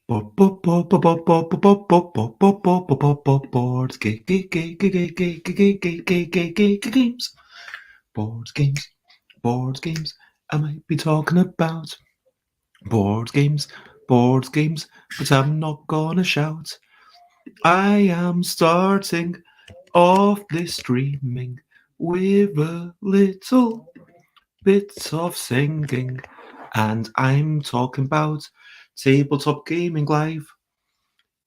Boards, games, board games. I might be talking about board games, but I'm not gonna shout. I am starting off this streaming with a little bit of singing, and I'm talking about Tabletop Gaming Live.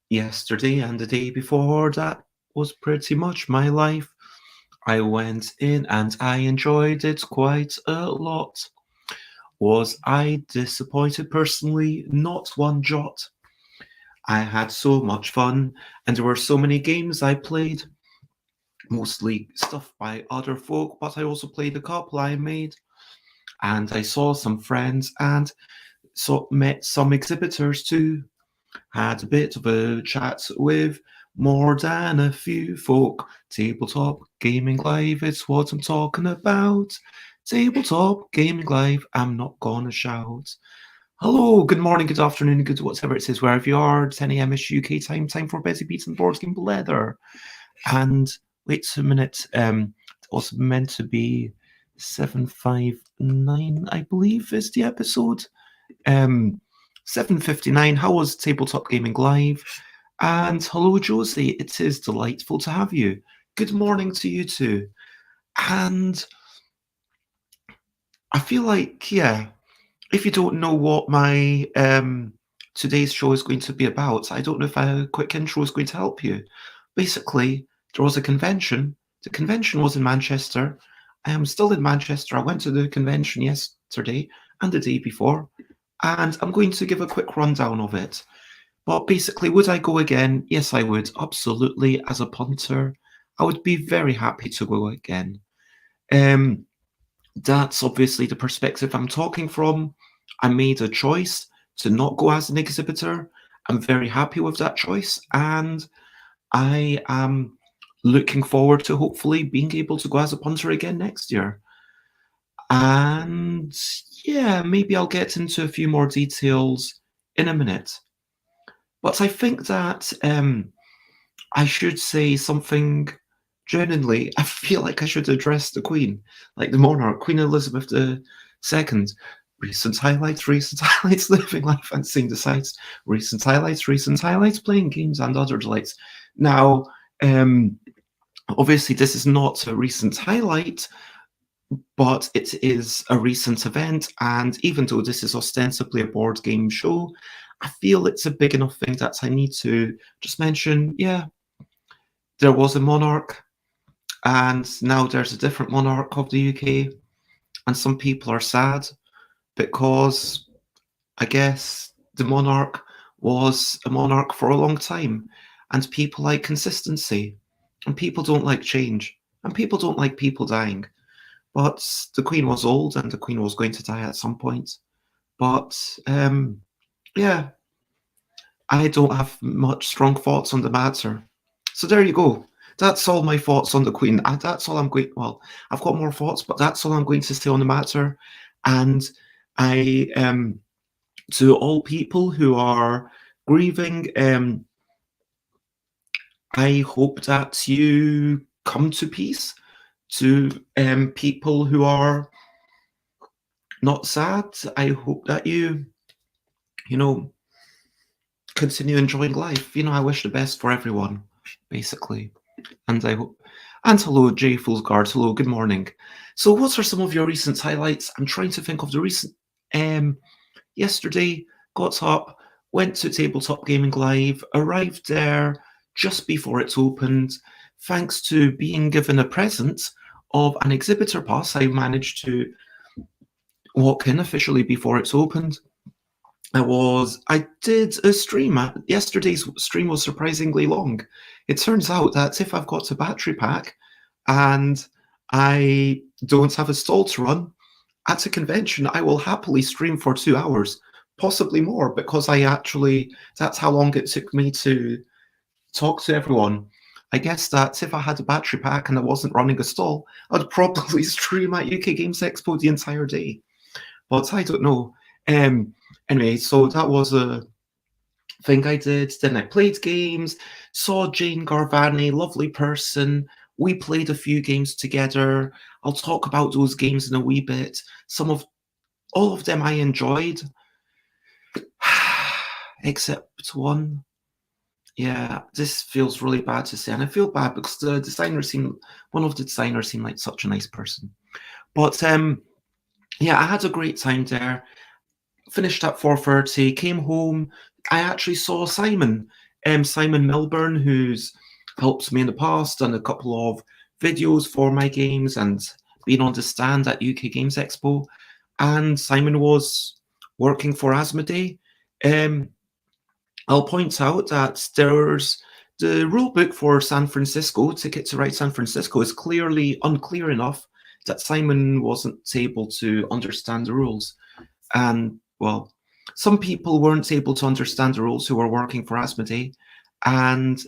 Yesterday and the day before that was pretty much my life. I went in and I enjoyed it quite a lot. Was I disappointed personally? Not one jot. I had so much fun, and there were so many games I played, mostly stuff by other folk, but I also played a couple I made, and I saw some friends and met some exhibitors too. Had a bit of a chat with more than a few folk. Tabletop Gaming Live, it's what I'm talking about. Tabletop Gaming Live, I'm not gonna shout. Hello, good morning, good afternoon, good whatever it says, wherever you are. 10 a.m. is UK time for Busy Beats and Boards Game Leather. And wait a minute, it was meant to be 759, I believe, is the episode. 7:59. How was Tabletop Gaming Live? And hello, Josie. It is delightful to have you. Good morning to you too. And I feel like, if you don't know what my today's show is going to be about, I don't know if a quick intro is going to help you. Basically, there was a convention. The convention was in Manchester. I am still in Manchester. I went to the convention yesterday and the day before, and I'm going to give a quick rundown of it. But basically, would I go again? Yes, I would. Absolutely. As a punter, I would be very happy to go again. That's obviously the perspective I'm talking from. I made a choice to not go as an exhibitor. I'm very happy with that choice, and I am looking forward to hopefully being able to go as a punter again next year. And yeah, maybe I'll get into a few more details in a minute. But I think that I should say something genuinely. I feel like I should address the Queen, like the monarch, Queen Elizabeth II. Recent highlights, living life and seeing the sights. Recent highlights, playing games and other delights. Now, obviously, this is not a recent highlight, but it is a recent event. And even though this is ostensibly a board game show, I feel it's a big enough thing that I need to just mention, there was a monarch, and now there's a different monarch of the UK, and some people are sad because I guess the monarch was a monarch for a long time, and people like consistency, and people don't like change, and people don't like people dying. But the Queen was old, and the Queen was going to die at some point. But I don't have much strong thoughts on the matter. So there you go. That's all my thoughts on the Queen. That's all I'm going. Well, I've got more thoughts, but that's all I'm going to say on the matter. And I, to all people who are grieving, I hope that you come to peace. To people who are not sad, I hope that you continue enjoying life. I wish the best for everyone, basically. And I hope. And hello, Jay Foolsguard. Hello, good morning. So, what are some of your recent highlights? I'm trying to think of the recent. Yesterday, got up, went to Tabletop Gaming Live, arrived there just before it opened. Thanks to being given a present of an exhibitor pass, I managed to walk in officially before it's opened. I did a stream. Yesterday's stream was surprisingly long. It turns out that if I've got a battery pack and I don't have a stall to run, at a convention, I will happily stream for 2 hours, possibly more, because that's how long it took me to talk to everyone. I guess that if I had a battery pack and I wasn't running a stall, I'd probably stream at UK Games Expo the entire day. But I don't know. Anyway, so that was a thing I did. Then I played games, saw Jane Garvani, lovely person. We played a few games together. I'll talk about those games in a wee bit. All of them I enjoyed, except one. Yeah, this feels really bad to say, and I feel bad because one of the designers seemed like such a nice person. But yeah, I had a great time there. Finished at 4:30, came home. I actually saw Simon Milburn, who's helped me in the past, done a couple of videos for my games and been on the stand at UK Games Expo. And Simon was working for Asmodee. I'll point out that there's the rule book for San Francisco, Ticket to Ride San Francisco, is clearly unclear enough that Simon wasn't able to understand the rules. And, well, some people weren't able to understand the rules who were working for Asmodee. And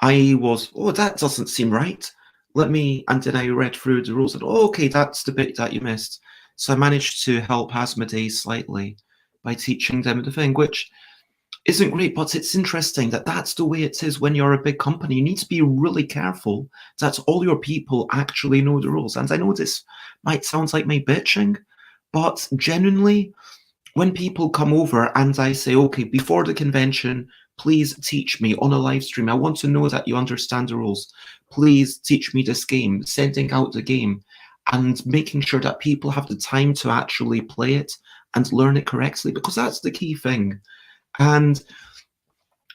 I was, that doesn't seem right. And then I read through the rules and, okay, that's the bit that you missed. So I managed to help Asmodee slightly by teaching them the thing, which isn't great, but it's interesting that that's the way it is when you're a big company. You need to be really careful that all your people actually know the rules. And I know this might sound like me bitching, but genuinely, when people come over and I say, okay, before the convention, please teach me on a live stream. I want to know that you understand the rules. Please teach me this game, sending out the game and making sure that people have the time to actually play it and learn it correctly, because that's the key thing. And,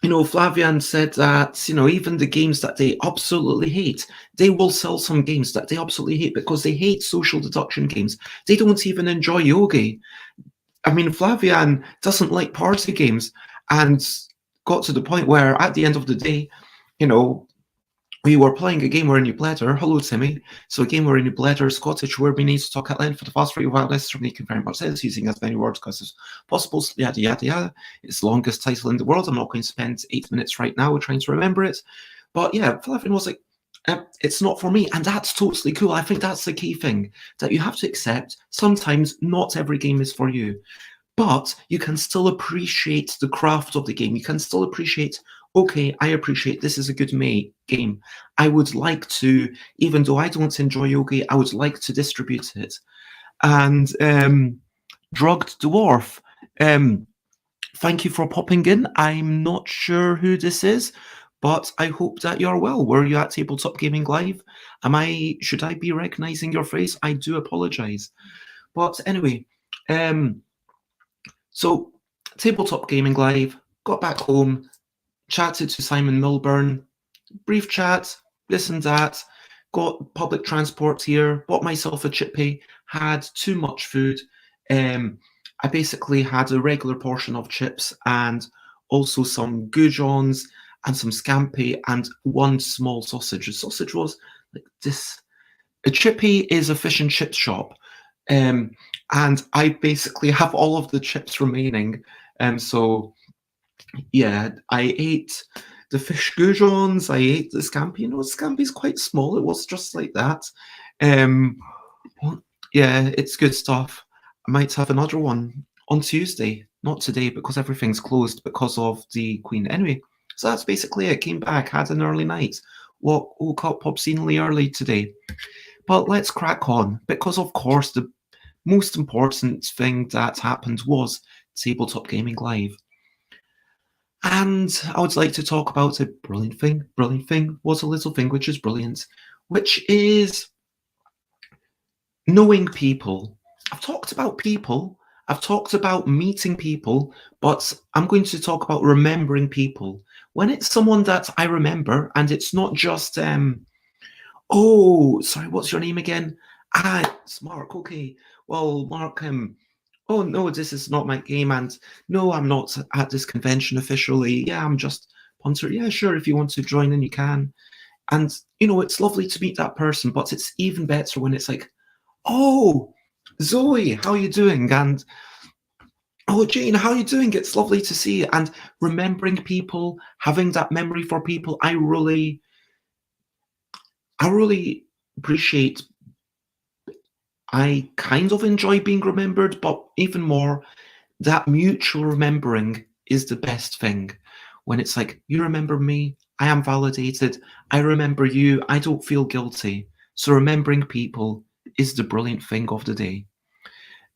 Flavian said that, even the games that they absolutely hate, they will sell some games that they absolutely hate because they hate social deduction games. They don't even enjoy Yogi. I mean, Flavian doesn't like party games and got to the point where at the end of the day, we were playing a game where New Bladder. Hello, Timmy. So a game where New Bladder, Scottish, where we need to talk at length for the fast rate while necessary, can very much sense using as many words as possible. Yada yada yada. It's the longest title in the world. I'm not going to spend 8 minutes right now trying to remember it. But yeah, Flavian was like, it's not for me, and that's totally cool. I think that's the key thing that you have to accept. Sometimes not every game is for you, but you can still appreciate the craft of the game. You can still appreciate, okay, I appreciate this is a good game. I would like to, even though I don't enjoy Yogi, I would like to distribute it. And Drugged Dwarf, thank you for popping in. I'm not sure who this is, but I hope that you're well. Were you at Tabletop Gaming Live? Should I be recognizing your face? I do apologize. But anyway, so Tabletop Gaming Live, got back home, chatted to Simon Milburn, brief chat, this and that, got public transport here, bought myself a chippy, had too much food. I basically had a regular portion of chips and also some goujons and some scampi and one small sausage. The sausage was like this. A chippy is a fish and chip shop. And I basically have all of the chips remaining. So yeah, I ate the fish goujons, I ate the scampi. Scampi's quite small. It was just like that. Yeah, it's good stuff. I might have another one on Tuesday, not today because everything's closed because of the Queen. Anyway, so that's basically it. Came back, had an early night, woke up obscenely early today. But let's crack on, because of course the most important thing that happened was Tabletop Gaming Live. And I would like to talk about a brilliant thing was a little thing which is brilliant, which is knowing people. I've talked about people, I've talked about meeting people, but I'm going to talk about remembering people. When it's someone that I remember, and it's not just, oh, sorry, what's your name again? It's Mark, okay. Well, Mark, oh, no, this is not my game, and no, I'm not at this convention officially. Yeah, I'm just Punter. Yeah, sure, if you want to join in, you can. And, it's lovely to meet that person, but it's even better when it's like, oh, Zoe, how are you doing? And, oh, Jane, how are you doing? It's lovely to see you. And remembering people, having that memory for people, I really appreciate. I kind of enjoy being remembered, but even more, that mutual remembering is the best thing. When it's like, you remember me, I am validated, I remember you, I don't feel guilty. So remembering people is the brilliant thing of the day.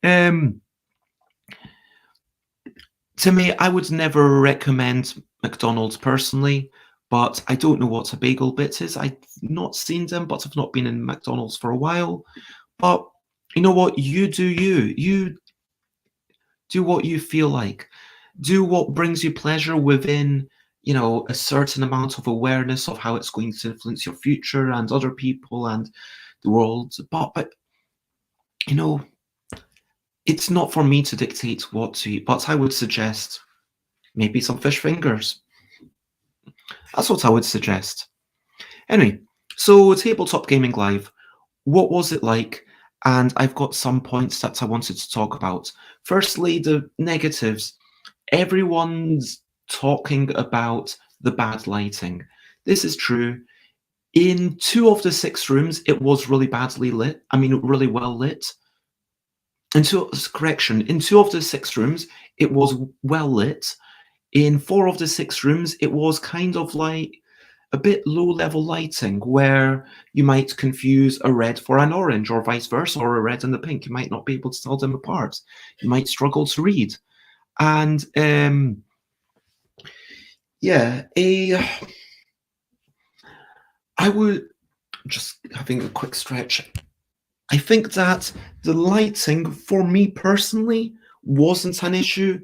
To me, I would never recommend McDonald's personally, but I don't know what a bagel bit is. I've not seen them, but I've not been in McDonald's for a while. But you know what? You do you. You do what you feel like. Do what brings you pleasure within, a certain amount of awareness of how it's going to influence your future and other people and the world. But it's not for me to dictate what to eat, but I would suggest maybe some fish fingers. That's what I would suggest. Anyway, so Tabletop Gaming Live, what was it like? And I've got some points that I wanted to talk about. Firstly, the negatives. Everyone's talking about the bad lighting. This is true. In 2 of the 6 rooms, it was really badly lit. I mean, really well lit. In 2 of the 6 rooms, it was well lit. In 4 of the 6 rooms, it was kind of like a bit low-level lighting where you might confuse a red for an orange or vice versa, or a red and a pink. You might not be able to tell them apart. You might struggle to read. And I would, just having a quick stretch, I think that the lighting, for me personally, wasn't an issue,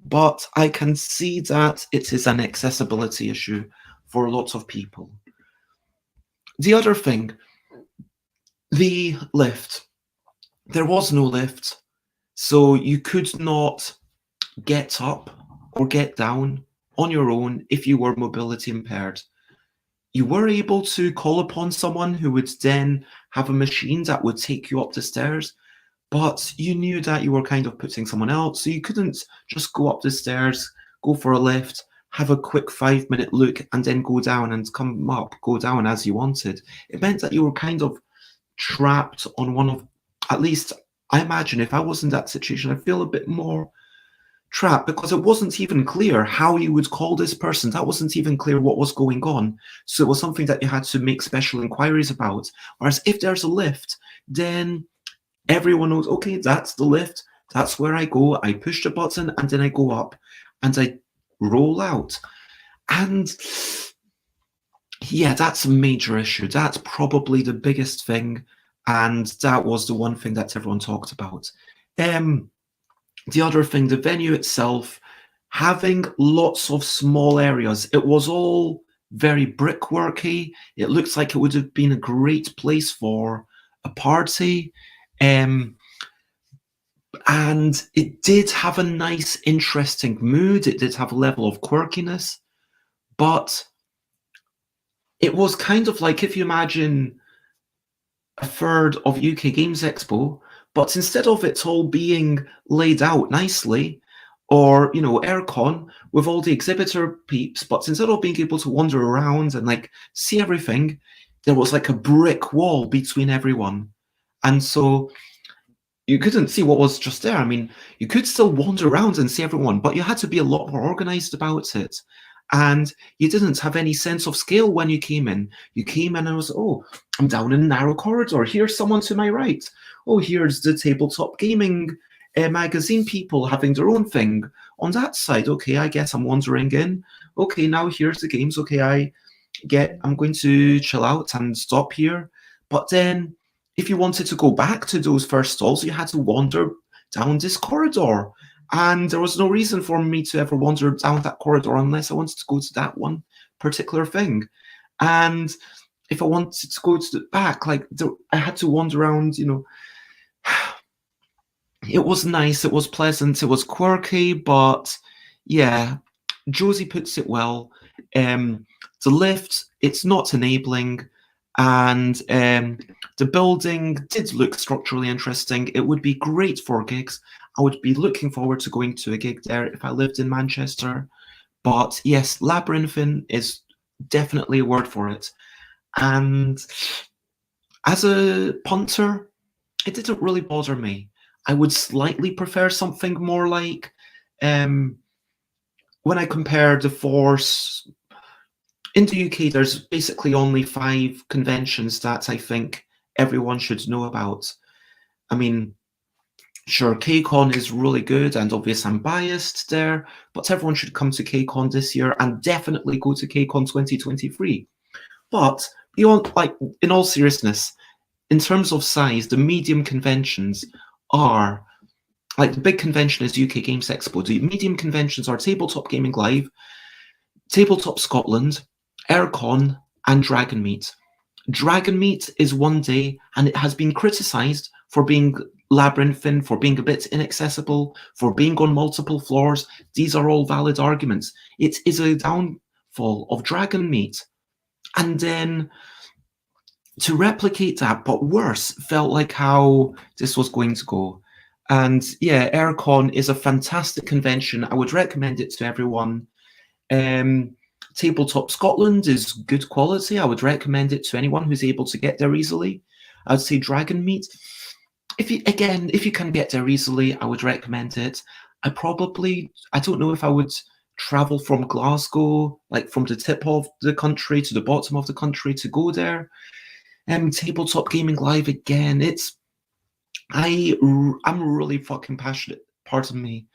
but I can see that it is an accessibility issue for lots of people. The other thing, the lift. There was no lift, so you could not get up or get down on your own if you were mobility impaired. You were able to call upon someone who would then have a machine that would take you up the stairs, but you knew that you were kind of putting someone out, so you couldn't just go up the stairs, go for a lift, have a quick 5-minute look, and then go down and come up, go down as you wanted. It meant that you were kind of trapped on one of, at least I imagine if I was in that situation, I'd feel a bit more trapped because it wasn't even clear how you would call this person. That wasn't even clear what was going on. So it was something that you had to make special inquiries about. Whereas if there's a lift, then everyone knows, okay, that's the lift. That's where I go. I push the button and then I go up and I roll out. And yeah, that's a major issue. That's probably the biggest thing. And that was the one thing that everyone talked about. The other thing, the venue itself, having lots of small areas. It was all very brickworky. It looks like it would have been a great place for a party. And it did have a nice, interesting mood. It did have a level of quirkiness. But it was kind of like if you imagine a third of UK Games Expo, but instead of it all being laid out nicely, or, aircon with all the exhibitor peeps, but instead of being able to wander around and like see everything, there was like a brick wall between everyone. And so you couldn't see what was just there. I mean, you could still wander around and see everyone, but you had to be a lot more organized about it. And you didn't have any sense of scale when you came in. You came in and it was, oh, I'm down in a narrow corridor. Here's someone to my right. Oh, here's the Tabletop Gaming magazine people having their own thing. On that side, okay, I guess I'm wandering in. Okay, now here's the games. Okay, I'm going to chill out and stop here. But then if you wanted to go back to those first stalls, you had to wander down this corridor. And there was no reason for me to ever wander down that corridor unless I wanted to go to that one particular thing. And if I wanted to go to the back, I had to wander around, It was nice, it was pleasant, it was quirky, but yeah, Josie puts it well. The lift, it's not enabling, and the building did look structurally interesting. It would be great for gigs. I would be looking forward to going to a gig there if I lived in Manchester. But yes, labyrinthine is definitely a word for it. And as a punter, it didn't really bother me. I would slightly prefer something more like when I compare the force in the UK, there's basically only 5 conventions that I think everyone should know about. I mean, sure, KCON is really good, and obviously I'm biased there, but everyone should come to KCON this year and definitely go to KCON 2023. But beyond, like, in all seriousness, in terms of size, the medium conventions are, like, the big convention is UK Games Expo. The medium conventions are Tabletop Gaming Live, Tabletop Scotland, Aircon, and Dragonmeet. Dragonmeet is one day, and it has been criticised for being labyrinthine, for being a bit inaccessible, for being on multiple floors. These are all valid arguments. It is a downfall of Dragonmeet. And then to replicate that, but worse, felt like how this was going to go. And yeah, Aircon is a fantastic convention. I would recommend it to everyone. Tabletop Scotland is good quality. I would recommend it to anyone who's able to get there easily. I'd say Dragonmeet. If you can get there easily, I would recommend it. I don't know if I would travel from Glasgow, like from the tip of the country to the bottom of the country to go there. Tabletop Gaming Live again. I'm really fucking passionate. Pardon me.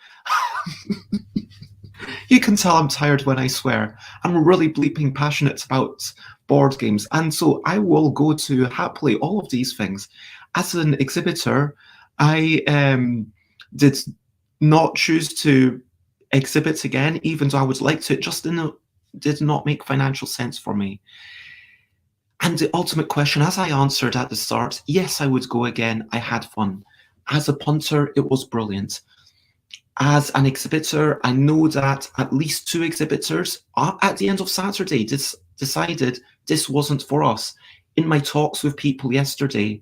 You can tell I'm tired when I swear. I'm really bleeping passionate about board games, and so I will go to happily all of these things. As an exhibitor, I did not choose to exhibit again, even though I would like to. It just did not make financial sense for me. And the ultimate question, as I answered at the start, yes, I would go again. I had fun. As a punter, it was brilliant. As an exhibitor, I know that at least 2 exhibitors at the end of Saturday decided this wasn't for us. In my talks with people yesterday,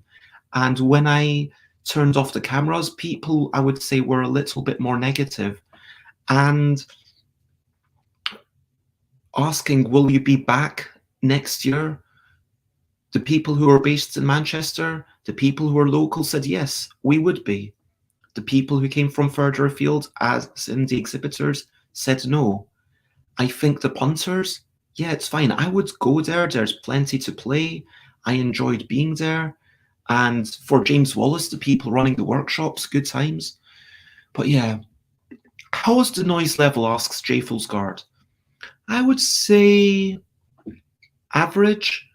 and when I turned off the cameras, people, I would say, were a little bit more negative and asking, will you be back next year? The people who are based in Manchester, the people who are local said, yes, we would be. The people who came from further afield, as in the exhibitors, said no. I think the punters, yeah, it's fine. I would go there. There's plenty to play. I enjoyed being there. And for James Wallace, the people running the workshops, good times. But yeah, how is the noise level, asks J. Fulsgard. I would say average.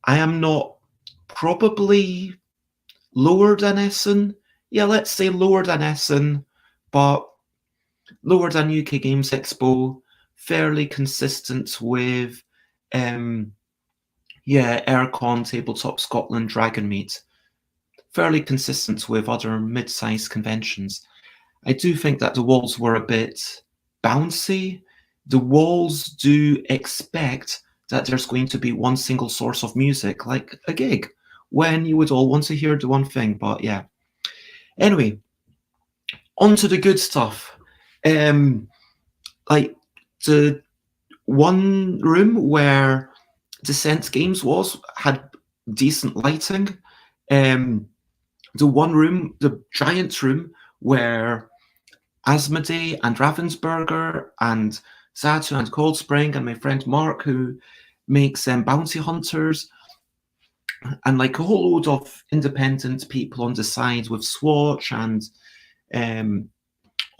I am not probably lower than Essen. Yeah, let's say lower than Essen, but lower than UK Games Expo, fairly consistent with, Aircon, Tabletop Scotland, Dragonmeet, fairly consistent with other mid-sized conventions. I do think that the walls were a bit bouncy. The walls do expect that there's going to be one single source of music, like a gig, when you would all want to hear the one thing, but yeah. Anyway, on to the good stuff. Like the one room where Descent Games had decent lighting. The one room, the giant room where Asmodee and Ravensburger and Zatu and Cold Spring and my friend Mark, who makes Bounty Hunters, and like a whole load of independent people on the side with Swatch and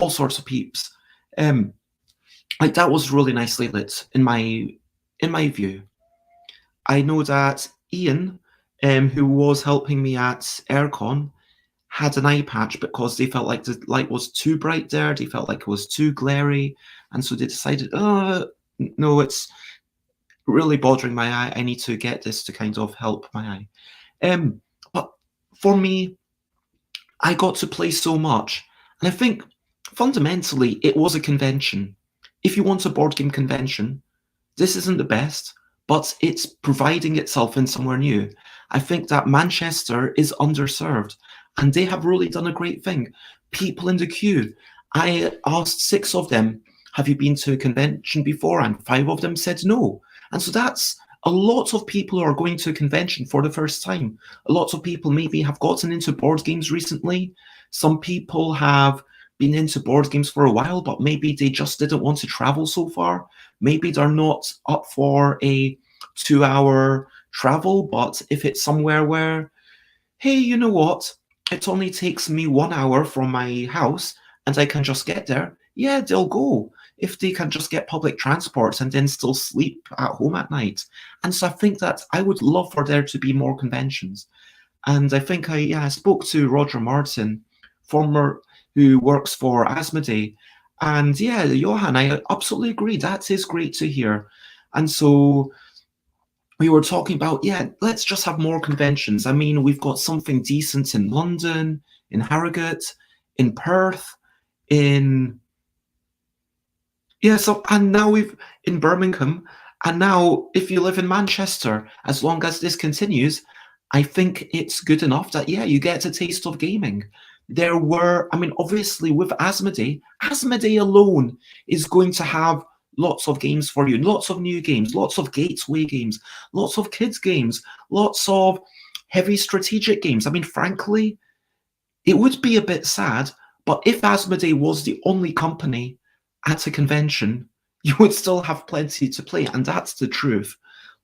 all sorts of peeps. Like that was really nicely lit in my view. I know that Ian, who was helping me at Aircon, had an eye patch because they felt like the light was too bright there. They felt like it was too glary, and so they decided, oh no, it's really bothering my eye. I need to get this to kind of help my eye. But for me, I got to play so much, and I think fundamentally it was a convention. If you want a board game convention, this isn't the best, but it's providing itself in somewhere new. I think that Manchester is underserved, and they have really done a great thing. People in the queue, I asked 6 of them, have you been to a convention before? And 5 of them said no. And so that's a lot of people who are going to a convention for the first time. A lot of people maybe have gotten into board games recently. Some people have been into board games for a while, but maybe they just didn't want to travel so far. Maybe they're not up for a 2-hour travel, but if it's somewhere where, hey, you know what? It only takes me 1 hour from my house and I can just get there. Yeah, they'll go if they can just get public transport and then still sleep at home at night. And so I think that I would love for there to be more conventions. And I think I spoke to Roger Martin, who works for Asmodee. And yeah, Johan, I absolutely agree. That is great to hear. And so we were talking about, yeah, let's just have more conventions. I mean, we've got something decent in London, in Harrogate, in Perth, and now we've in Birmingham, and now if you live in Manchester, as long as this continues, I think it's good enough that, yeah, you get a taste of gaming. Obviously with Asmodee alone is going to have lots of games for you, lots of new games, lots of gateway games, lots of kids games, lots of heavy strategic games. I mean, frankly, it would be a bit sad, but if Asmodee was the only company at a convention, you would still have plenty to play, and that's the truth.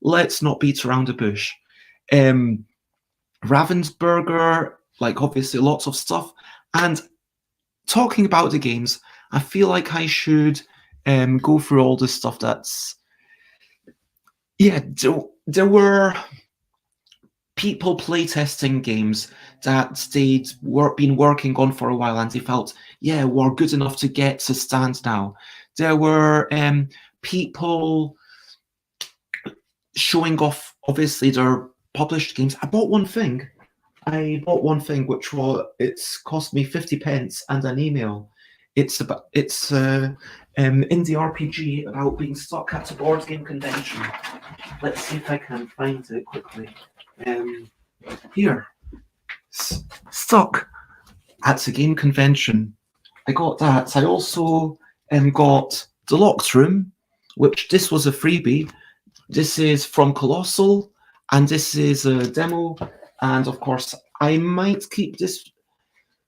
Let's not beat around the bush. Ravensburger, like obviously lots of stuff. And talking about the games, I feel like I should go through all the stuff that's... Yeah, there were people playtesting games that they'd been working on for a while and they felt, yeah, we're good enough to get to stand now. There were people showing off, obviously, their published games. I bought one thing which it's cost me 50p and an email. It's indie RPG about being stuck at a board game convention. Let's see if I can find it quickly. Here, stuck at a game convention. I got that. I also got The Locked Room, which this was a freebie. This is from Colossal, and this is a demo. And of course, I might keep this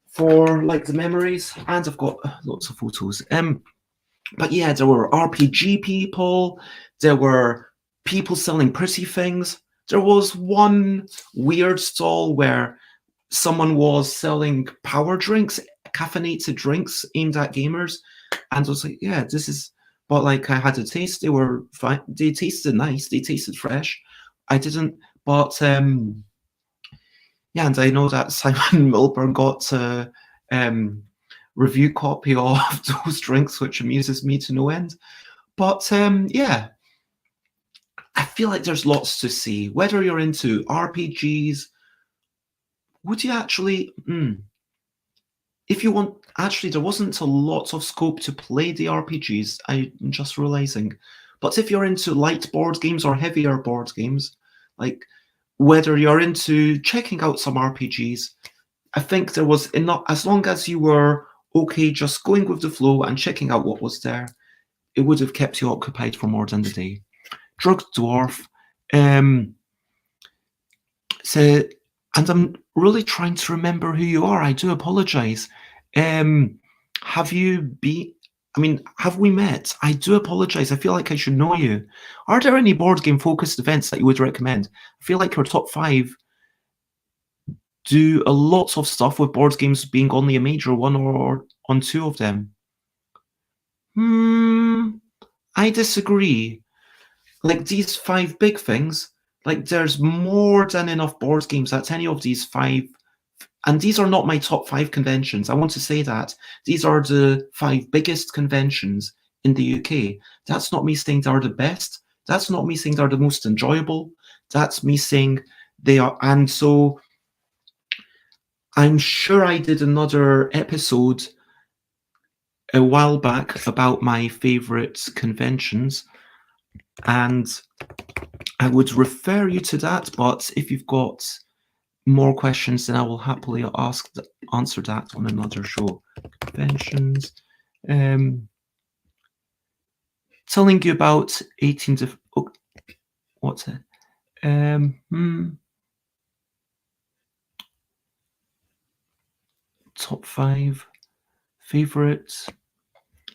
for like the memories, and I've got lots of photos. But yeah, there were RPG people, there were people selling pretty things. There was one weird stall where someone was selling power drinks, caffeinated drinks aimed at gamers, and I was like, yeah, this is... But like, I had a taste. They were fine. They tasted nice. They tasted fresh. I didn't, but yeah, and I know that Simon Milburn got a review copy of those drinks, which amuses me to no end. But yeah, I feel like there's lots to see. Whether you're into RPGs, would you actually... if you want... Actually, there wasn't a lot of scope to play the RPGs, I'm just realizing. But if you're into light board games or heavier board games, like whether you're into checking out some RPGs, I think there was enough... As long as you were okay just going with the flow and checking out what was there, it would have kept you occupied for more than the day. Drugged Dwarf. So, and I'm really trying to remember who you are. I do apologize. Have you been... have we met? I do apologize. I feel like I should know you. Are there any board game focused events that you would recommend? I feel like your top 5 do a lot of stuff with board games being only a major one or on 2 of them. I disagree. Like these 5 big things, like there's more than enough board games at any of these 5. And these are not my top 5 conventions. I want to say that. These are the 5 biggest conventions in the UK. That's not me saying they are the best. That's not me saying they're the most enjoyable. That's me saying they are. And so I'm sure I did another episode a while back about my favorite conventions, and I would refer you to that. But if you've got more questions, then I will happily answer that on another show. Conventions. Telling you about 18th of... Oh, what's it? Top 5 Favorite?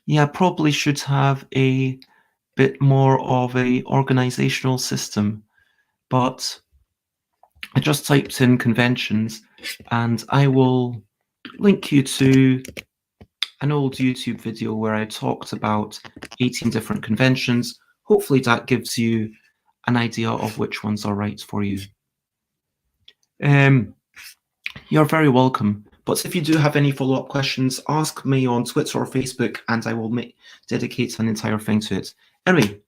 Yeah, probably should have a bit more of a organizational system, but I just typed in conventions, and I will link you to an old YouTube video where I talked about 18 different conventions. Hopefully that gives you an idea of which ones are right for you. You're very welcome. But if you do have any follow-up questions, ask me on Twitter or Facebook, and I will dedicate an entire thing to it. Anyway,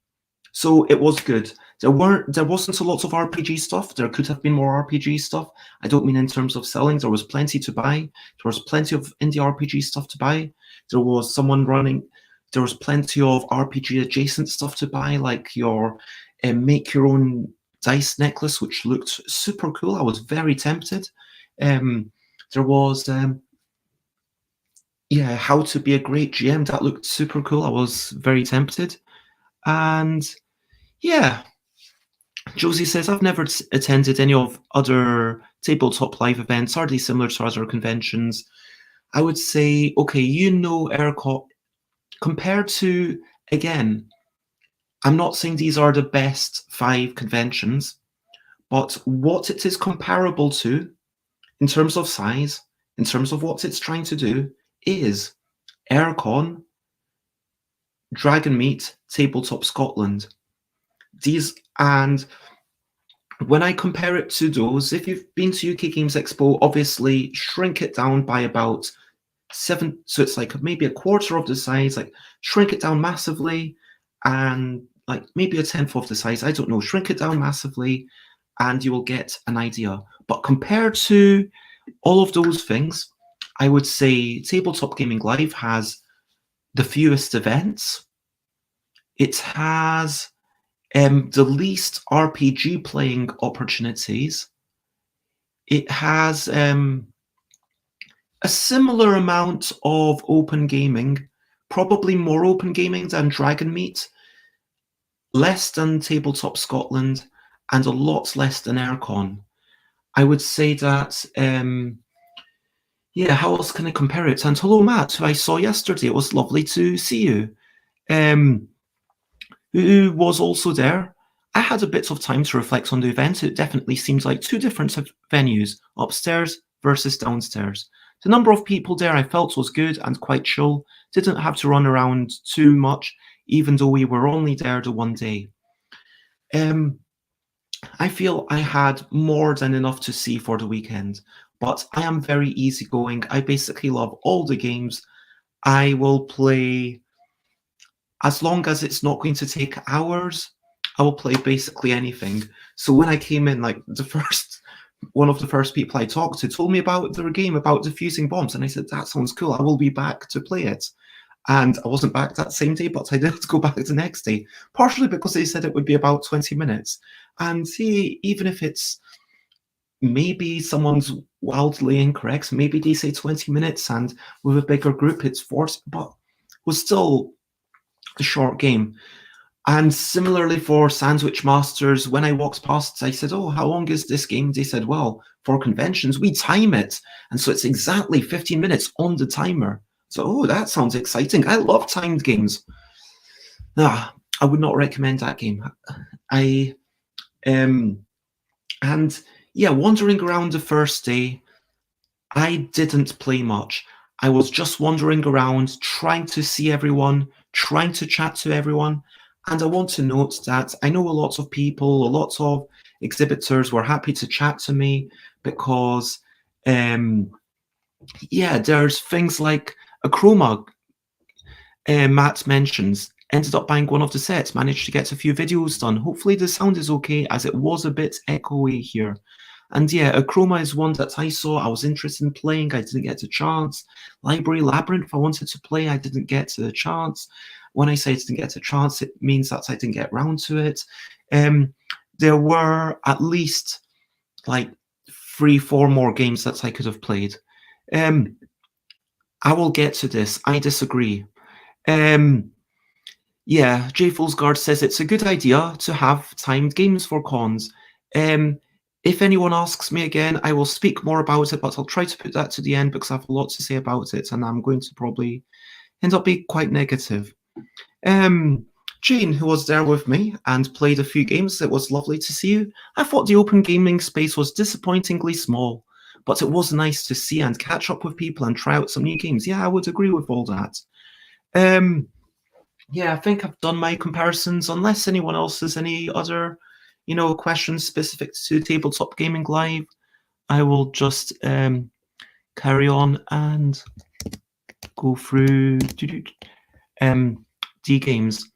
so it was good. There wasn't a lot of RPG stuff. There could have been more RPG stuff. I don't mean in terms of selling. There was plenty to buy. There was plenty of indie RPG stuff to buy. There was there was plenty of RPG adjacent stuff to buy, like your make your own dice necklace, which looked super cool. I was very tempted. There was how to be a great GM. That looked super cool. I was very tempted. And yeah, Josie says, I've never attended any of other tabletop live events. Are they similar to other conventions? I would say, okay, ERCOT, compared to, again, I'm not saying these are the best 5 conventions, but what it is comparable to in terms of size, in terms of what it's trying to do, is Aircon, Dragonmeet, Tabletop Scotland. And when I compare it to those, if you've been to UK Games Expo, obviously shrink it down by about 7, so it's like maybe a quarter of the size, like shrink it down massively, and like maybe a 10th of the size, I don't know, shrink it down massively, and you will get an idea. But compared to all of those things, I would say Tabletop Gaming Live has the fewest events. It has the least RPG playing opportunities. It has a similar amount of open gaming, probably more open gaming than Dragonmeet, less than Tabletop Scotland, and a lot less than Aircon. I would say that, how else can I compare it? And hello, Matt, who I saw yesterday. It was lovely to see you. Who was also there. I had a bit of time to reflect on the event. It definitely seems like 2 different venues, upstairs versus downstairs. The number of people there I felt was good and quite chill. Didn't have to run around too much, even though we were only there the one day. I feel I had more than enough to see for the weekend, but I am very easygoing. I basically love all the games. I will play, as long as it's not going to take hours, I will play basically anything. So when I came in, like one of the first people I talked to told me about their game about defusing bombs, and I said, that sounds cool, I will be back to play it. And I wasn't back that same day, but I did go back the next day, partially because they said it would be about 20 minutes. And see, even if it's maybe someone's wildly incorrect, maybe they say 20 minutes and with a bigger group it's 40, but it was still a short game. And similarly for Sandwich Masters, when I walked past, I said, oh, how long is this game? They said, well, for conventions, we time it. And so it's exactly 15 minutes on the timer. So, oh, that sounds exciting. I love timed games. I would not recommend that game. Wandering around the first day, I didn't play much. I was just wandering around, trying to see everyone, trying to chat to everyone. And I want to note that I know a lot of people, a lot of exhibitors were happy to chat to me because, there's things like Akroma, Matt mentions, ended up buying one of the sets, managed to get a few videos done. Hopefully the sound is okay, as it was a bit echoey here. And yeah, Akroma is one that I saw, I was interested in playing, I didn't get a chance. Library Labyrinth, I wanted to play, I didn't get a chance. When I say I didn't get a chance, it means that I didn't get round to it. There were at least like 3-4 more games that I could have played. I will get to this. I disagree. J Foolsguard says it's a good idea to have timed games for cons. If anyone asks me again, I will speak more about it, but I'll try to put that to the end because I have a lot to say about it, and I'm going to probably end up being quite negative. Jane, who was there with me and played a few games, it was lovely to see you. I thought the open gaming space was disappointingly small, but it was nice to see and catch up with people and try out some new games. Yeah, I would agree with all that. Yeah, I think I've done my comparisons, unless anyone else has any other, questions specific to Tabletop Gaming Live. I will just carry on and go through D games.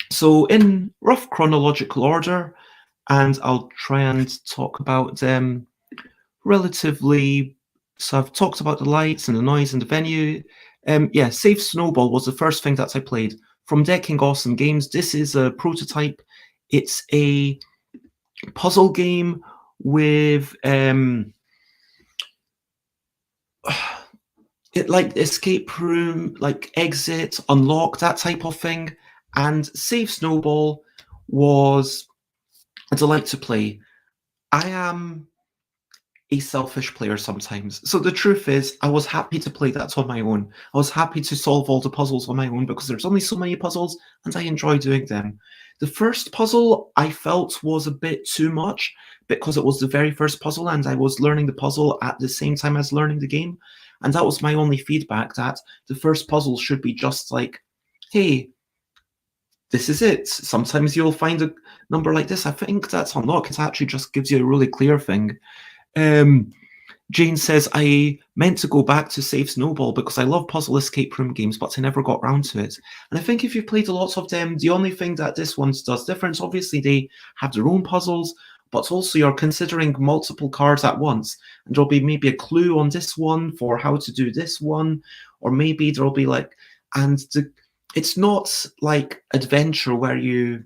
So in rough chronological order, and I'll try and talk about them relatively. So I've talked about the lights and the noise and the venue. Yeah, Save Snowball was the first thing that I played from Decking Awesome Games. This is a prototype. It's a puzzle game with it like escape room, like exit, unlock, that type of thing. And Save Snowball was a delight to play. I am a selfish player sometimes. So the truth is, I was happy to play that on my own. I was happy to solve all the puzzles on my own because there's only so many puzzles and I enjoy doing them. The first puzzle I felt was a bit too much because it was the very first puzzle and I was learning the puzzle at the same time as learning the game. And that was my only feedback, that the first puzzle should be just like, hey, this is it. Sometimes you'll find a number like this. I think that's unlock. It actually just gives you a really clear thing. Jane says, I meant to go back to Save Snowball because I love puzzle escape room games, but I never got round to it. And I think if you've played a lot of them, the only thing that this one does different, obviously they have their own puzzles, but also you're considering multiple cards at once. And there'll be maybe a clue on this one for how to do this one, or maybe there'll be like, it's not like adventure where you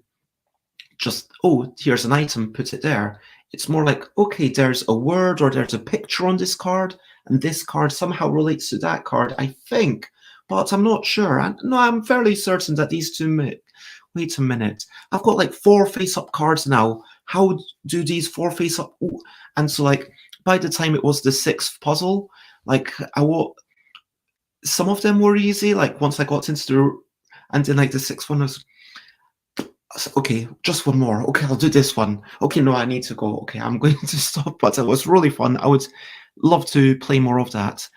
just, oh, here's an item, put it there. It's more like, okay, there's a word or there's a picture on this card, and this card somehow relates to that card, I think, but I'm not sure. I'm fairly certain that these two... Wait a minute. I've got like 4 face-up cards now. How do these 4 face-up... Ooh. And so, like, by the time it was the 6th puzzle, like, some of them were easy, like, once I got into the... And then, like, the 6th one was... Okay, just one more. Okay, I'll do this one. Okay, no, I need to go. Okay, I'm going to stop. But it was really fun. I would love to play more of that.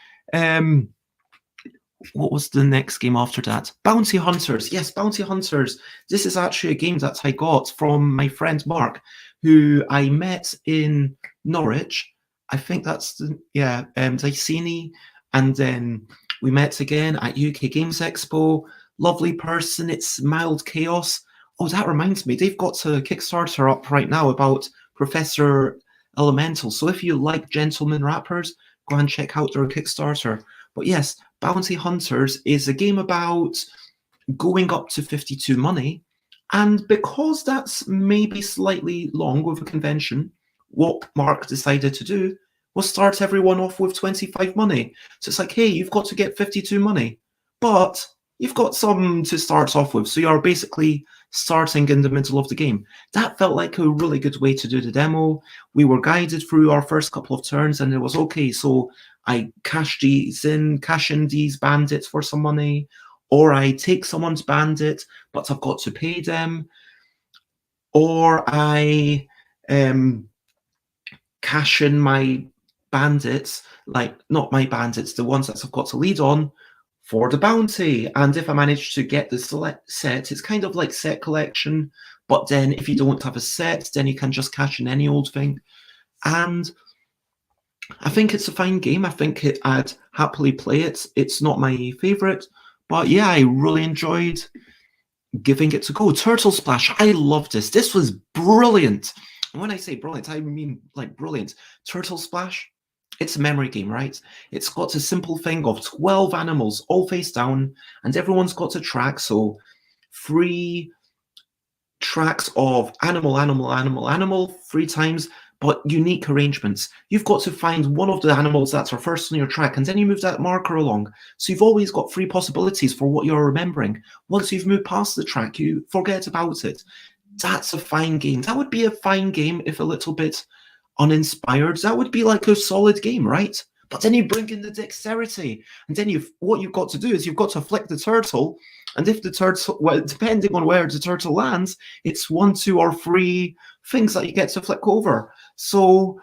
What was the next game after that? Bounty Hunters. Yes, Bounty Hunters. This is actually a game that I got from my friend Mark, who I met in Norwich. I think that's Dicini. And then we met again at UK Games Expo. Lovely person. It's Mild Chaos. Oh, that reminds me, they've got a Kickstarter up right now about Professor Elemental. So if you like gentleman rappers, go and check out their Kickstarter. But yes, Bounty Hunters is a game about going up to 52 money. And because that's maybe slightly long with a convention, what Mark decided to do was start everyone off with 25 money. So it's like, hey, you've got to get 52 money, but you've got some to start off with. So you're basically starting in the middle of the game. That felt like a really good way to do the demo. We were guided through our first couple of turns and it was okay. So I cash in these bandits for some money, or I take someone's bandit, but I've got to pay them, or I cash in my bandits, like not my bandits, the ones that I've got to lead on, for the bounty. And if I manage to get the select set, it's kind of like set collection, but then if you don't have a set, then you can just cash in any old thing. And I think it's a fine game. I think I'd happily play it. It's not my favorite, but yeah, I really enjoyed giving it to go. Turtle Splash, I love this. This was brilliant. And when I say brilliant, I mean like brilliant. Turtle Splash, it's a memory game, right? It's got a simple thing of 12 animals all face down, and everyone's got a track. So 3 tracks of animal 3 times, but unique arrangements. You've got to find one of the animals that are first on your track, and then you move that marker along. So you've always got 3 possibilities for what you're remembering. Once you've moved past the track, you forget about it. That's a fine game. That would be a fine game if a little bit uninspired, that would be like a solid game, right? But then you bring in the dexterity, and then what you've got to do is you've got to flick the turtle, and if the turtle, well, depending on where the turtle lands, it's 1, 2, or 3 things that you get to flick over. So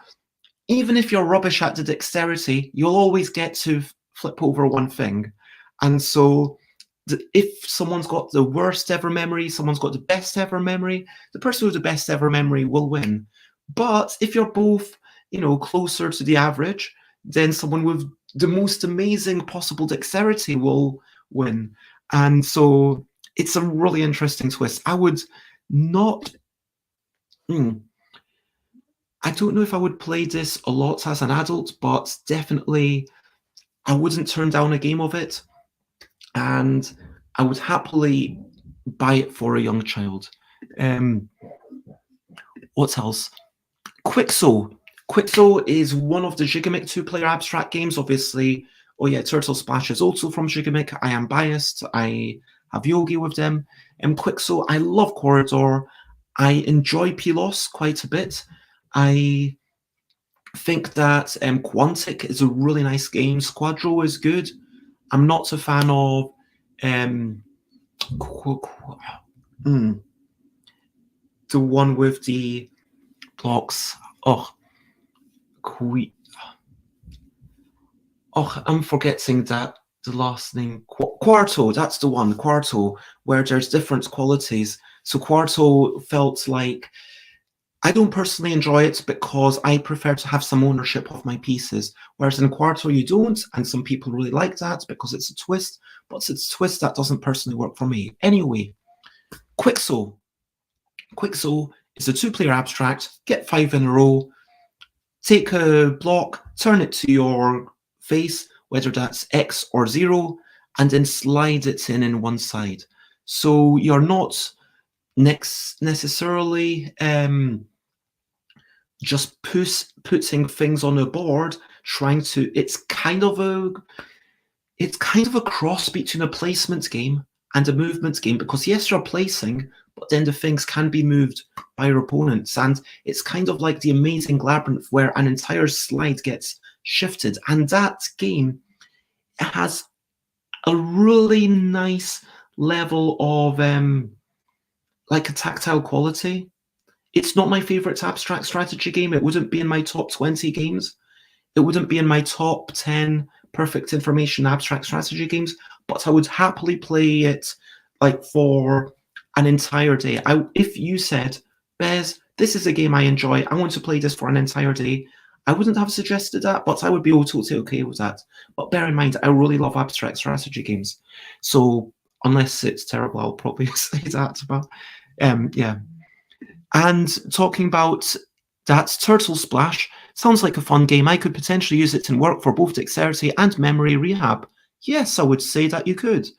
even if you're rubbish at the dexterity, you'll always get to flip over one thing. And so if someone's got the worst ever memory, someone's got the best ever memory, the person with the best ever memory will win. But if you're both, closer to the average, then someone with the most amazing possible dexterity will win. And so it's a really interesting twist. I would not... I don't know if I would play this a lot as an adult, but definitely I wouldn't turn down a game of it. And I would happily buy it for a young child. What else? Quixo. Quixo is one of the Gigamic 2-player abstract games, obviously. Oh yeah, Turtle Splash is also from Gigamic. I am biased. I have Yogi with them. Quixo, I love Corridor. I enjoy Pilos quite a bit. I think that Quantic is a really nice game. Squadro is good. I'm not a fan of the one with the blocks. I'm forgetting that the last name. Quarto, that's the one. Quarto, where there's different qualities. So Quarto felt like, I don't personally enjoy it because I prefer to have some ownership of my pieces, whereas in Quarto you don't, and some people really like that because it's a twist, but it's a twist that doesn't personally work for me. Anyway, Quixo. Quixo is a 2-player abstract, get 5 in a row, take a block, turn it to your face, whether that's X or 0, and then slide it in one side. So you're not necessarily just putting things on a board, trying to. It's kind of a cross between a placement game and a movement game, because yes, you're placing, but then the things can be moved by your opponents, and it's kind of like the Amazing Labyrinth, where an entire slide gets shifted, and that game has a really nice level of like a tactile quality. It's not my favorite abstract strategy game. It wouldn't be in my top 20 games. It wouldn't be in my top 10 perfect information abstract strategy games, but I would happily play it like for an entire day. If you said, Bez, this is a game I enjoy, I want to play this for an entire day, I wouldn't have suggested that, but I would be totally okay with that. But bear in mind, I really love abstract strategy games. So unless it's terrible, I'll probably say that. But yeah. And talking about that, Turtle Splash sounds like a fun game. I could potentially use it to work for both dexterity and memory rehab. Yes, I would say that you could.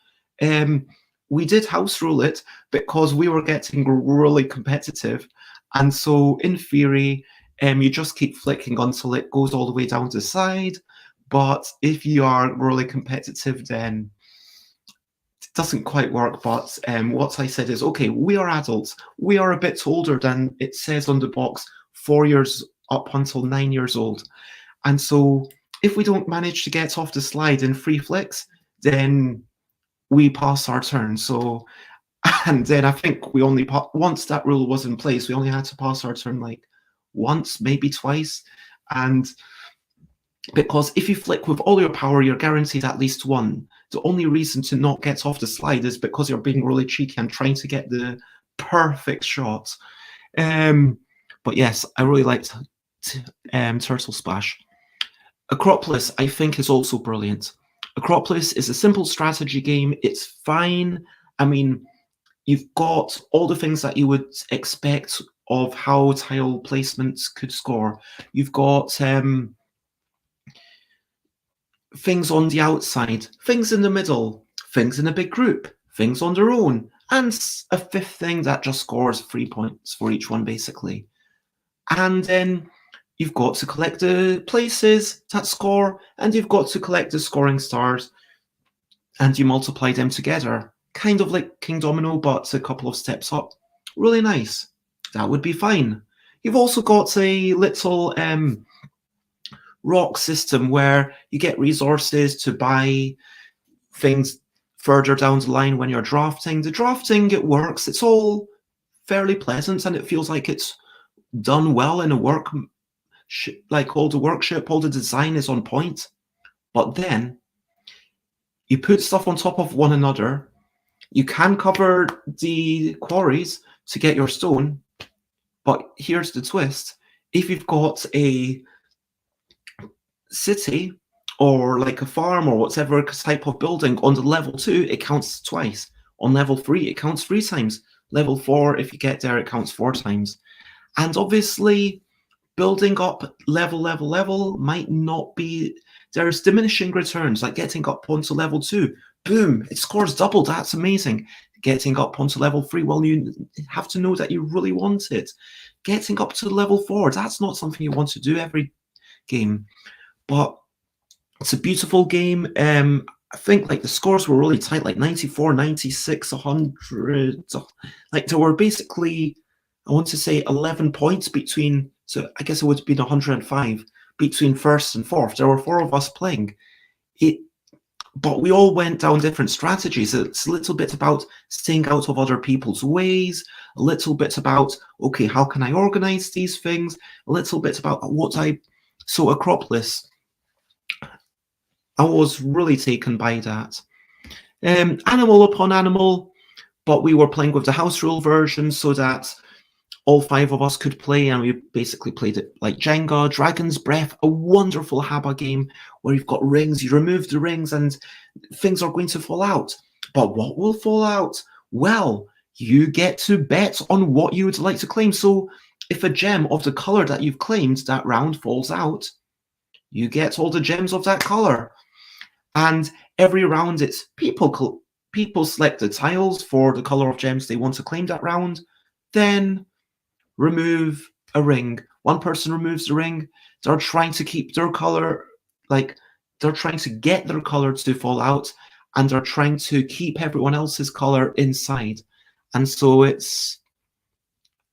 We did house rule it because we were getting really competitive. And so in theory, you just keep flicking until it goes all the way down to the side. But if you are really competitive, then doesn't quite work. But what I said is, okay, we are adults. We are a bit older than it says on the box, 4 years up until 9 years old. And so if we don't manage to get off the slide in 3 flicks, then we pass our turn. So, and then I think we only, once that rule was in place, we only had to pass our turn like once, maybe twice. And because if you flick with all your power, you're guaranteed at least one. The only reason to not get off the slide is because you're being really cheeky and trying to get the perfect shot. But yes, I really liked Turtle Splash. Akropolis, I think, is also brilliant. Akropolis is a simple strategy game. It's fine. I mean, you've got all the things that you would expect of how tile placements could score. You've got things on the outside, things in the middle, things in a big group, things on their own, and a 5th thing that just scores 3 points for each one, basically. And then you've got to collect the places that score, and you've got to collect the scoring stars, and you multiply them together. Kind of like King Domino, but a couple of steps up. Really nice. That would be fine. You've also got a little rock system where you get resources to buy things further down the line when you're drafting. The drafting, it works. It's all fairly pleasant, and it feels like it's done well in a work, like all the workshop, all the design is on point. But then you put stuff on top of one another. You can cover the quarries to get your stone, but here's the twist. If you've got a city or like a farm or whatever type of building on the level 2, it counts twice. On level 3, it counts 3 times. Level 4, if you get there, it counts 4 times. And obviously, building up level might not be... There's diminishing returns, like getting up onto level 2. Boom, it scores double. That's amazing. Getting up onto level 3, well, you have to know that you really want it. Getting up to level 4, that's not something you want to do every game. But it's a beautiful game. I think like the scores were really tight, like 94, 96, 100. Like there were basically, I want to say 11 points between, so I guess it would have been 105 between first and fourth. There were 4 of us playing it, but we all went down different strategies. It's a little bit about staying out of other people's ways, a little bit about, okay, how can I organize these things, a little bit about so Akropolis, I was really taken by that. Animal upon animal, but we were playing with the house rule version so that all 5 of us could play, and we basically played it like Jenga. Dragon's Breath, a wonderful Haba game where you've got rings, you remove the rings and things are going to fall out. But what will fall out? Well, you get to bet on what you would like to claim. So if a gem of the color that you've claimed that round falls out, you get all the gems of that color. And every round, it's people select the tiles for the color of gems they want to claim that round, then remove a ring. One person removes the ring. They're trying to keep their color, like they're trying to get their color to fall out, and they're trying to keep everyone else's color inside. And so it's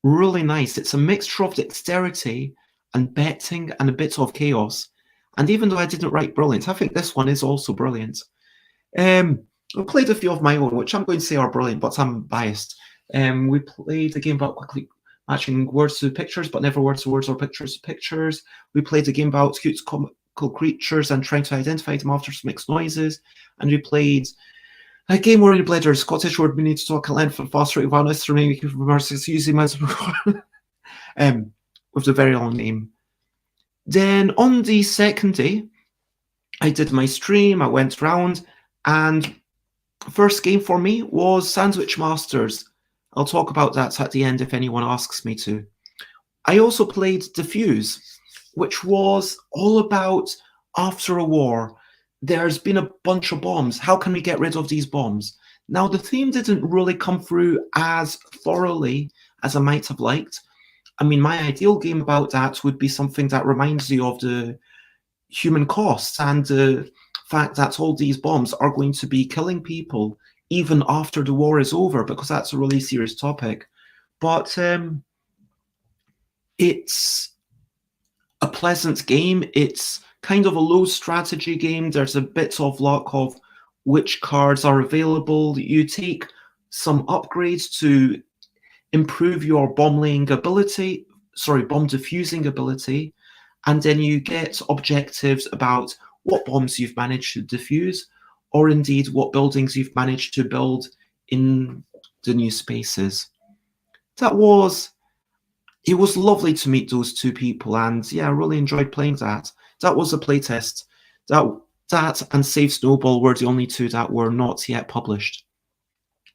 really nice. It's a mixture of dexterity and betting and a bit of chaos. And even though I didn't write brilliant, I think this one is also brilliant. I played a few of my own, which I'm going to say are brilliant, but I'm biased. We played a game about quickly matching words to pictures, but never words to words or pictures to pictures. We played a game about cute comical creatures and trying to identify them after some mixed noises. And we played a game where we played our Scottish word we need to talk at length and fast rate of honest to make using with the very long name. Then on the second day, I did my stream, I went round, and first game for me was Sandwich Masters. I'll talk about that at the end if anyone asks me to. I also played Defuse, which was all about after a war. There's been a bunch of bombs. How can we get rid of these bombs? Now, the theme didn't really come through as thoroughly as I might have liked. I mean, my ideal game about that would be something that reminds you of the human costs and the fact that all these bombs are going to be killing people even after the war is over, because that's a really serious topic. But it's a pleasant game. It's kind of a low strategy game. There's a bit of luck of which cards are available. You take some upgrades to improve your bomb diffusing ability, and then you get objectives about what bombs you've managed to defuse, or indeed what buildings you've managed to build in the new spaces. It was lovely to meet those 2 people, and yeah, I really enjoyed playing that. That was a playtest. That and Save Snowball were the only 2 that were not yet published.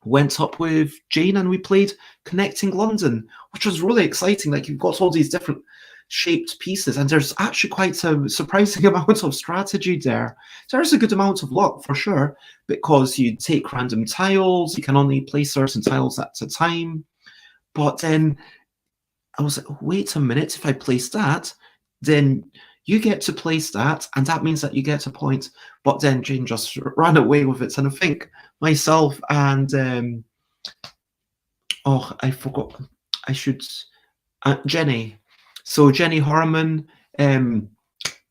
Went up with Jane and we played Connnecting London, which was really exciting. Like, you've got all these different shaped pieces, and there's actually quite a surprising amount of strategy there. There's a good amount of luck for sure, because you take random tiles, you can only place certain tiles at a time. But then I was like, wait a minute, if I place that, then you get to place that, and that means that you get a point. But then Jane just ran away with it, and I think myself and I forgot, Jenny, So Jenny Harriman and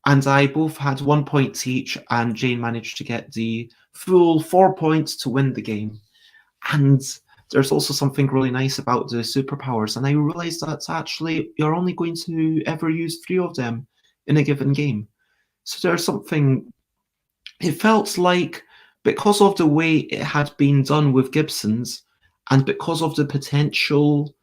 I both had 1 point each, and Jane managed to get the full 4 points to win the game. And there's also something really nice about the superpowers, and I realized that actually you're only going to ever use 3 of them in a given game. So there's something, it felt like, because of the way it had been done with Gibson's, and because of the potential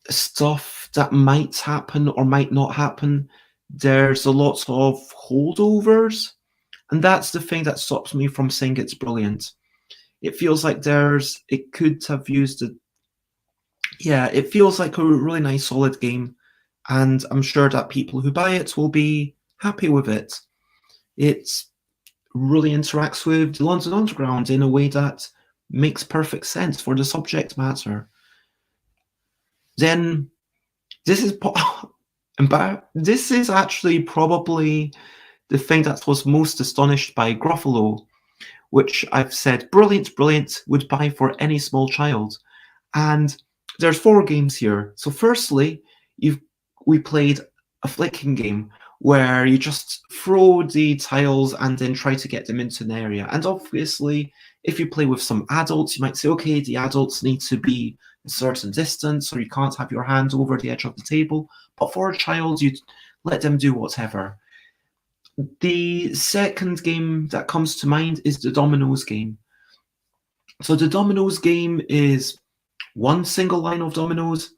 stuff that might happen or might not happen, there's a lot of holdovers, and that's the thing that stops me from saying it's brilliant. It feels like it could have used it. Yeah, it feels like a really nice, solid game, and I'm sure that people who buy it will be happy with it. It really interacts with the London Underground in a way that makes perfect sense for the subject matter. Then this is this is actually probably the thing that was most astonished by Gruffalo, which I've said, brilliant, brilliant, would buy for any small child. And there's 4 games here. So firstly, we played a flicking game where you just throw the tiles and then try to get them into an area. And obviously, if you play with some adults, you might say, okay, the adults need to be a certain distance, or you can't have your hand over the edge of the table. But for a child, you let them do whatever. The second game that comes to mind is the dominoes game. So the dominoes game is one single line of dominoes.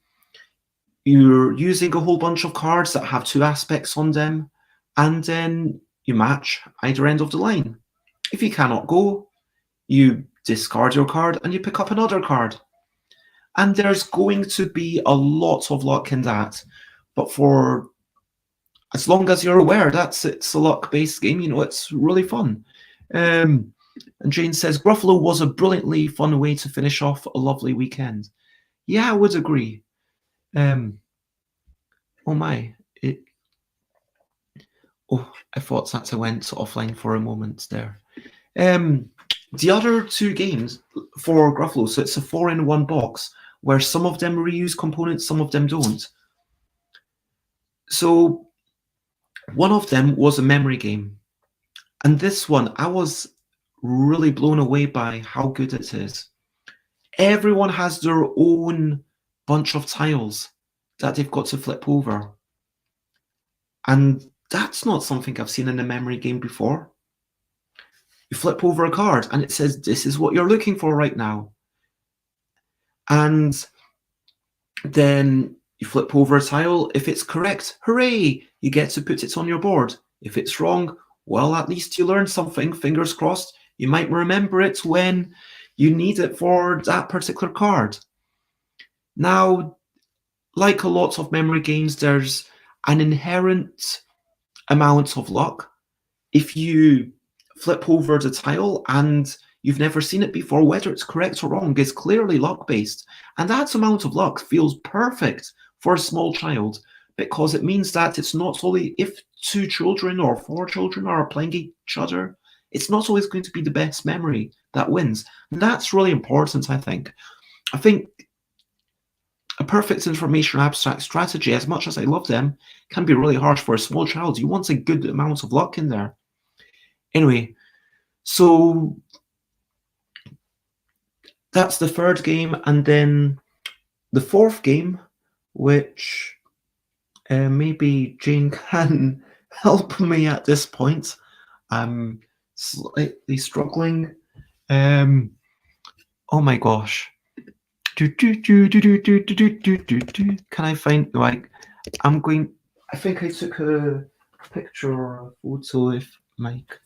You're using a whole bunch of cards that have 2 aspects on them, and then you match either end of the line. If you cannot go, you discard your card and you pick up another card. And there's going to be a lot of luck in that. But for as long as you're aware it's a luck-based game, it's really fun. And Jane says, Gruffalo was a brilliantly fun way to finish off a lovely weekend. Yeah, I would agree. Oh my. I thought that I went offline for a moment there. The other 2 games for Gruffalo, so it's a 4-in-1 box, where some of them reuse components, some of them don't. So one of them was a memory game. And this one, I was really blown away by how good it is. Everyone has their own bunch of tiles that they've got to flip over. And that's not something I've seen in a memory game before. You flip over a card and it says, this is what you're looking for right now. And then you flip over a tile. If it's correct, hooray, you get to put it on your board. If it's wrong, well, at least you learned something, fingers crossed. You might remember it when you need it for that particular card. Now, like a lot of memory games, there's an inherent amount of luck. If you flip over the tile and you've never seen it before, whether it's correct or wrong is clearly luck-based. And that amount of luck feels perfect for a small child, because it means that it's not only if 2 children or 4 children are playing each other, it's not always going to be the best memory that wins. And that's really important, I think. I think a perfect information abstract strategy, as much as I love them, can be really harsh for a small child. You want a good amount of luck in there. Anyway, so that's the 3rd game. And then the 4th game, which maybe Jane can help me at this point. I'm slightly struggling. Oh my gosh. Can I find, like, I think I took a picture or a photo if Mike.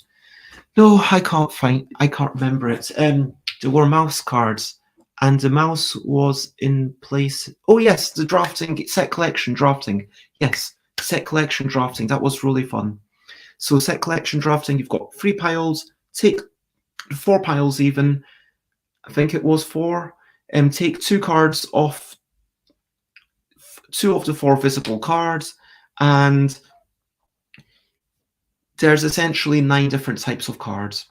No, I can't remember it. There were mouse cards, and the mouse was in place. Oh yes, the drafting, set collection drafting. Yes, set collection drafting. That was really fun. So set collection drafting, you've got 3 piles, take 4 piles even. I think it was 4. Take 2 cards off 2 of the 4 visible cards, and there's essentially 9 different types of cards.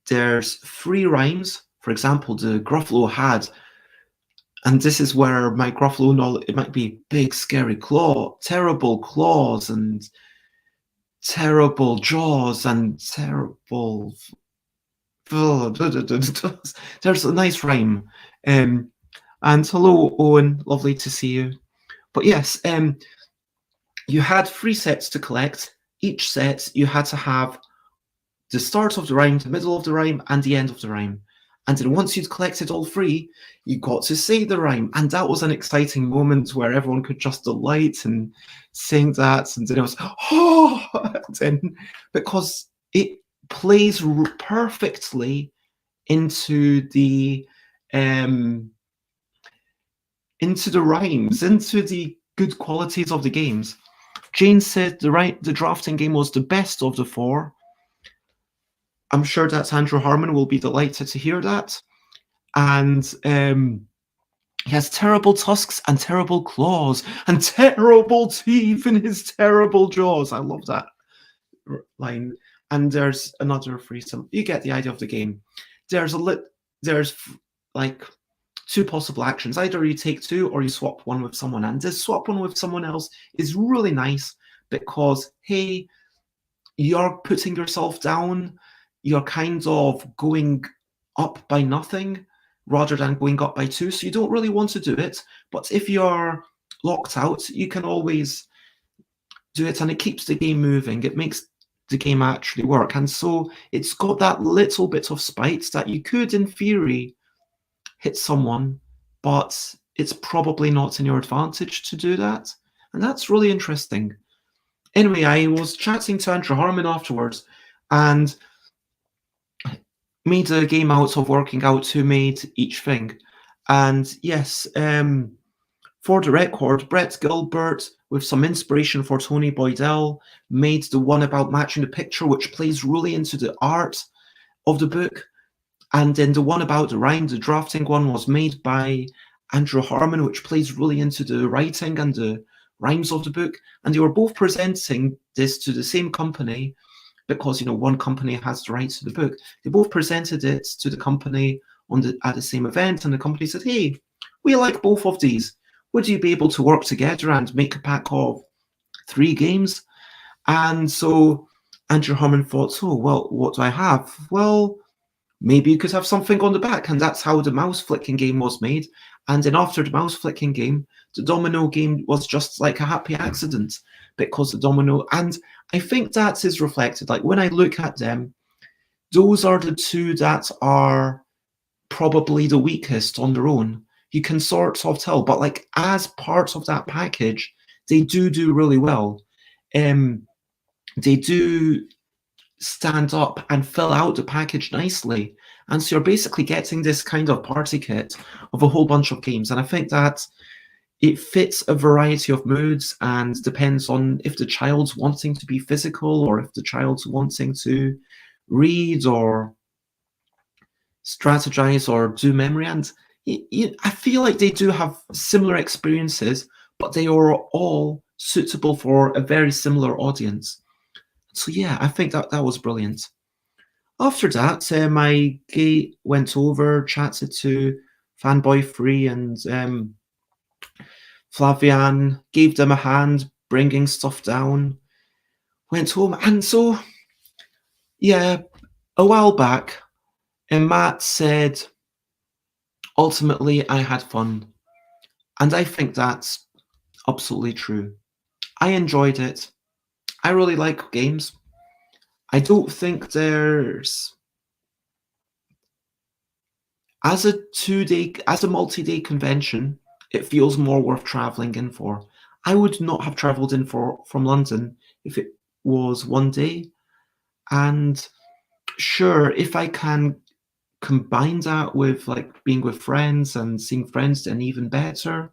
There's 3 rhymes. For example, the Gruffalo had And this is where my Gruffalo knowledge, it might be big, scary terrible claws, and terrible jaws, and terrible. There's a nice rhyme. And hello, Owen, lovely to see you. But yes, you had 3 sets to collect. Each set you had to have the start of the rhyme, the middle of the rhyme, and the end of the rhyme. And then once you'd collected all 3, you got to say the rhyme. And that was an exciting moment where everyone could just delight and sing that. And then it was, oh, then, because it plays perfectly into the rhymes, into the good qualities of the games. Jane said the drafting game was the best of the 4. I'm sure that Andrew Harmon will be delighted to hear that. And he has terrible tusks and terrible claws and terrible teeth in his terrible jaws. I love that line. And there's another threesome. You get the idea of the game. There's like 2 possible actions. Either you take 2 or you swap one with someone. And this swap one with someone else is really nice because, hey, you're putting yourself down. You're kind of going up by nothing rather than going up by 2. So you don't really want to do it. But if you're locked out, you can always do it, and it keeps the game moving. It makes the game actually work. And so it's got that little bit of spite that you could, in theory, hit someone, but it's probably not in your advantage to do that. And that's really interesting. Anyway, I was chatting to Andrew Harmon afterwards and made a game out of working out who made each thing. And yes, for the record, Brett Gilbert, with some inspiration for Tony Boydell, made the one about matching the picture, which plays really into the art of the book. And then the one about the rhyme, the drafting one, was made by Andrew Harmon, which plays really into the writing and the rhymes of the book. And they were both presenting this to the same company because, one company has the rights to the book. They both presented it to the company at the same event, and the company said, hey, we like both of these. Would you be able to work together and make a pack of 3 games? And so Andrew Harmon thought, well, what do I have? Well, maybe you could have something on the back. And that's how the mouse flicking game was made. And then after the mouse flicking game, the domino game was just like a happy accident because the domino, and I think that is reflected. Like when I look at them, those are the 2 that are probably the weakest on their own. You can sort of tell, but like as parts of that package, they do really well. They do stand up and fill out the package nicely. And so you're basically getting this kind of party kit of a whole bunch of games. And I think that it fits a variety of moods and depends on if the child's wanting to be physical or if the child's wanting to read or strategize or do memory. And I feel like they do have similar experiences, but they are all suitable for a very similar audience. So yeah, I think that was brilliant. After that, my gate went over, chatted to Fanboy Free and Flavian, gave them a hand, bringing stuff down, went home. And so, yeah, a while back, Matt said, ultimately, I had fun. And I think that's absolutely true. I enjoyed it. I really like games. I don't think there's, as a multi-day convention, it feels more worth traveling in for. I would not have traveled in from London if it was one day. And sure, if I can combine that with like being with friends and seeing friends, then even better.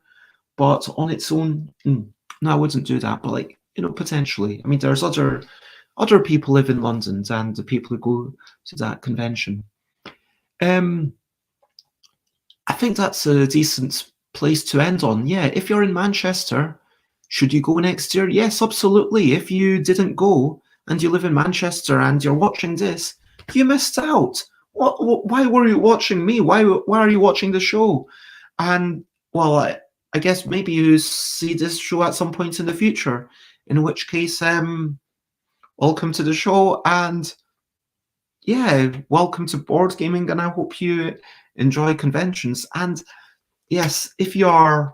But on its own, no, I wouldn't do that. But like, potentially. I mean, there's other people live in London and the people who go to that convention. I think that's a decent place to end on. Yeah, if you're in Manchester, should you go next year? Yes, absolutely. If you didn't go and you live in Manchester and you're watching this, you missed out. Why were you watching me? Why are you watching the show? And well, I guess maybe you see this show at some point in the future, in which case, welcome to the show, and yeah, welcome to board gaming, and I hope you enjoy conventions. And yes, if you are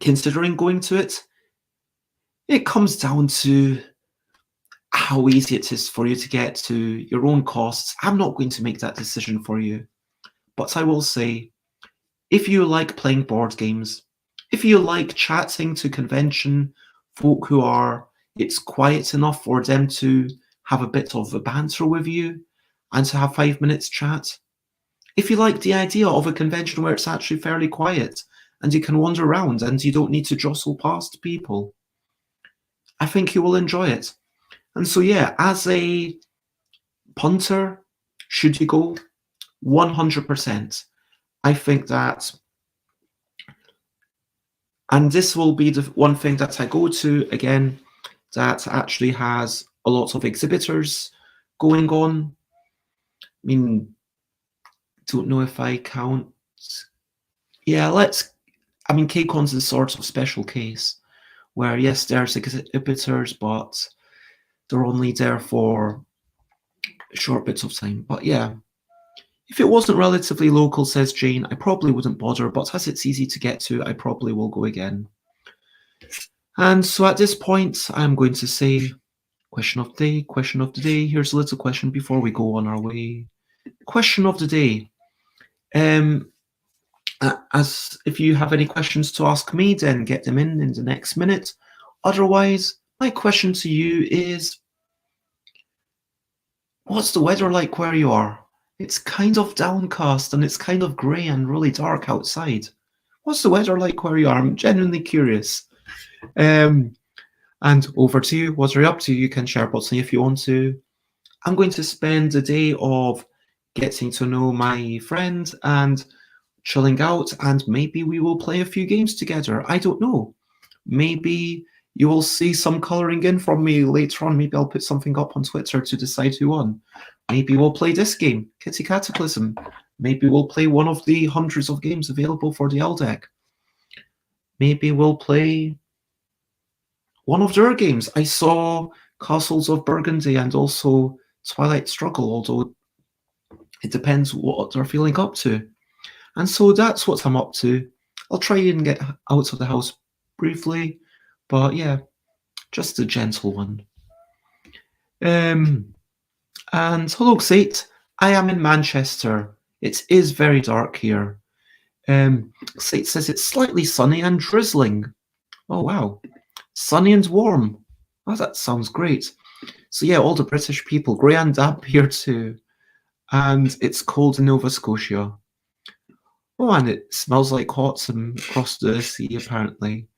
considering going to it, it comes down to how easy it is for you to get to your own costs. I'm not going to make that decision for you, but I will say, if you like playing board games, if you like chatting to convention folk who are, it's quiet enough for them to have a bit of a banter with you and to have 5 minutes chat, if you like the idea of a convention where it's actually fairly quiet and you can wander around and you don't need to jostle past people, I think you will enjoy it. And so, yeah, as a punter, should you go? 100%. I think that, and this will be the one thing that I go to again that actually has a lot of exhibitors going on. I mean, don't know if I count. Yeah, KCON's a sort of special case where, yes, there's exhibitors, but they're only there for short bits of time. But yeah, if it wasn't relatively local, says Jane, I probably wouldn't bother, but as it's easy to get to, I probably will go again. And so at this point, I'm going to say, question of the day. Here's a little question before we go on our way. Question of the day. As if you have any questions to ask me, then get them in the next minute. Otherwise, my question to you is, what's the weather like where you are? It's kind of downcast and it's kind of grey and really dark outside. What's the weather like where you are? I'm genuinely curious. And over to you. What are you up to? You can share something if you want to. I'm going to spend the day of getting to know my friend and chilling out, and maybe we will play a few games together. I don't know. Maybe you will see some colouring in from me later on. Maybe I'll put something up on Twitter to decide who won. Maybe we'll play this game, Kitty Cataclysm. Maybe we'll play one of the hundreds of games available for the L deck. Maybe we'll play one of their games. I saw Castles of Burgundy and also Twilight Struggle, although it depends what they're feeling up to. And so that's what I'm up to. I'll try and get out of the house briefly, but yeah, just a gentle one. And hello, Sate. I am in Manchester. It is very dark here. Sate says it's slightly sunny and drizzling. Oh, wow. Sunny and warm. Oh, that sounds great. So yeah, all the British people, grey and damp here too. And it's cold in Nova Scotia. Oh, and it smells like hotsome across the sea, apparently.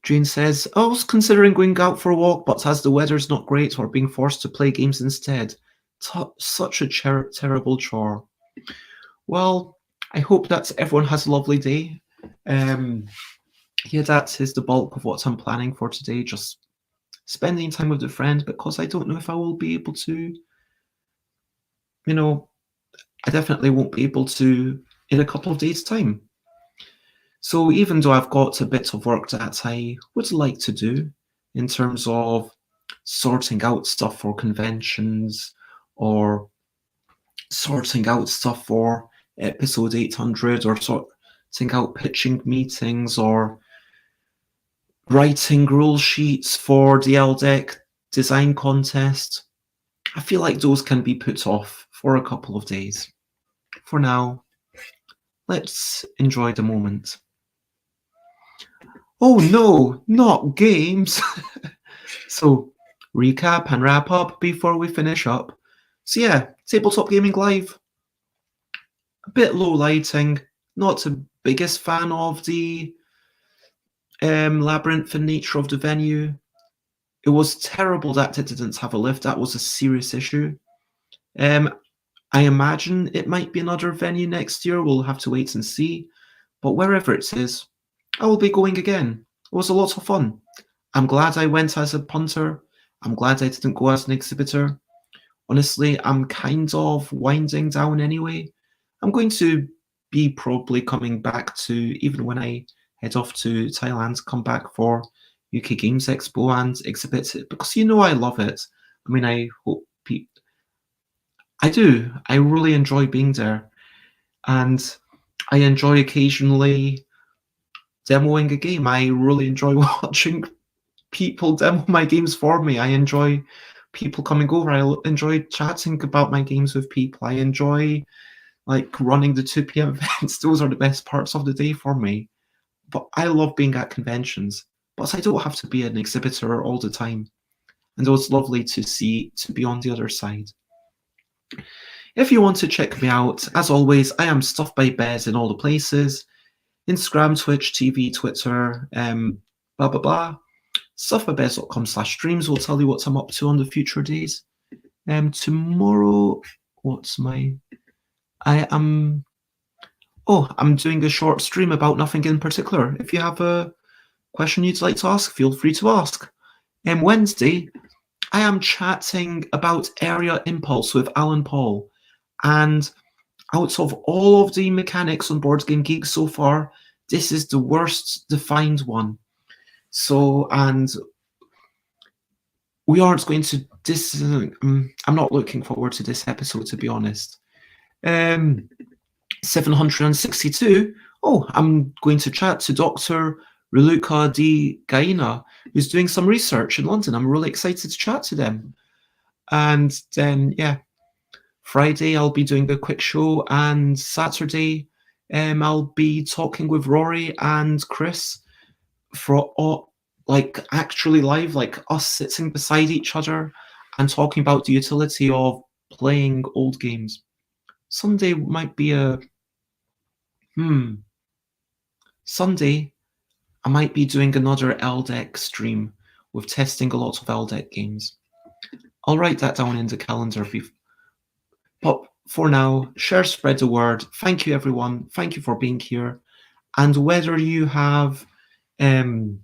Jane says, I was considering going out for a walk, but as the weather's not great, we're being forced to play games instead. Such a terrible chore. Well, I hope that everyone has a lovely day. Yeah, that is the bulk of what I'm planning for today, just spending time with a friend, because I don't know if I will be able to, I definitely won't be able to in a couple of days' time. So even though I've got a bit of work that I would like to do in terms of sorting out stuff for conventions or sorting out stuff for episode 800 or sorting out pitching meetings or writing rule sheets for the L deck design contest, I feel like those can be put off for a couple of days. For now, let's enjoy the moment. Oh no, not games! So, recap and wrap up before we finish up. So yeah, Tabletop Gaming Live. A bit low lighting, not the biggest fan of the labyrinthine nature of the venue. It was terrible that it didn't have a lift. That was a serious issue. I imagine it might be another venue next year. We'll have to wait and see. But wherever it is, I will be going again. It was a lot of fun. I'm glad I went as a punter. I'm glad I didn't go as an exhibitor. Honestly, I'm kind of winding down anyway. I'm going to be probably coming back to, even when I head off to Thailand, come back for UK Games Expo and exhibit it, because I love it. I mean, I hope I do. I really enjoy being there, and I enjoy occasionally demoing a game. I really enjoy watching people demo my games for me. I enjoy people coming over. I enjoy chatting about my games with people. I enjoy running the 2 p.m. events. Those are the best parts of the day for me. But I love being at conventions. But I don't have to be an exhibitor all the time. And it was lovely to be on the other side. If you want to check me out, as always, I am Stuff by Bez in all the places. Instagram, Twitch, TV, Twitter, blah, blah, blah. Stuffbybez.com/streams will tell you what I'm up to on the future days. Tomorrow, I'm doing a short stream about nothing in particular. If you have a question you'd like to ask, feel free to ask. Wednesday, I am chatting about Area Impulse with Alan Paul. And out of all of the mechanics on Board Game Geek so far, this is the worst defined one. So, and we aren't going to I'm not looking forward to this episode, to be honest. 762. I'm going to chat to Dr. Raluca Di Gaina, who's doing some research in London. I'm really excited to chat to them. And then, Friday I'll be doing a quick show, and Saturday I'll be talking with Rory and Chris for actually live, us sitting beside each other and talking about the utility of playing old games. Sunday might be Sunday I might be doing another LDEC stream with testing a lot of LDEC games. I'll write that down in the calendar. But for now, share, spread the word. Thank you, everyone. Thank you for being here. And whether you have, thank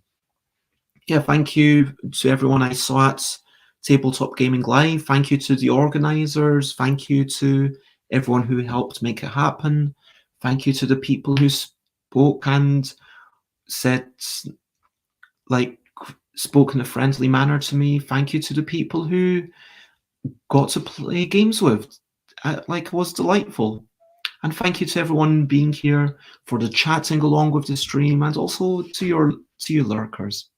you to everyone I saw at Tabletop Gaming Live. Thank you to the organizers. Thank you to everyone who helped make it happen. Thank you to the people who spoke and spoke in a friendly manner to me. Thank you to the people who got to play games with. It was delightful. And thank you to everyone being here for the chatting along with the stream, and also to you lurkers.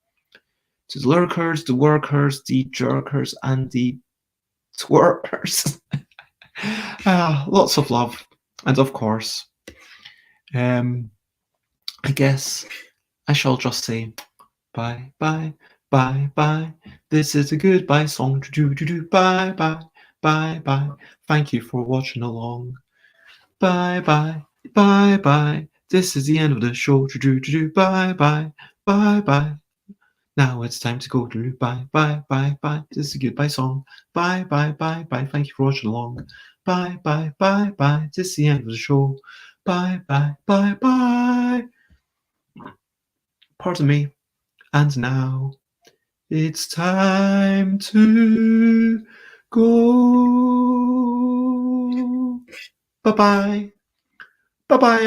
To the lurkers, the workers, the jerkers, and the twerkers. Lots of love. And of course, I guess I shall just say bye, bye, bye, bye. This is a goodbye song. Bye, bye, bye, bye. Thank you for watching along. Bye, bye, bye, bye. This is the end of the show. Bye, bye, bye, bye. Now it's time to go. Bye, bye, bye, bye. This is a goodbye song. Bye, bye, bye, bye. Thank you for watching along. Bye, bye, bye, bye. This is the end of the show. Bye, bye, bye, bye. Pardon me. And now it's time to go. Bye-bye. Bye-bye,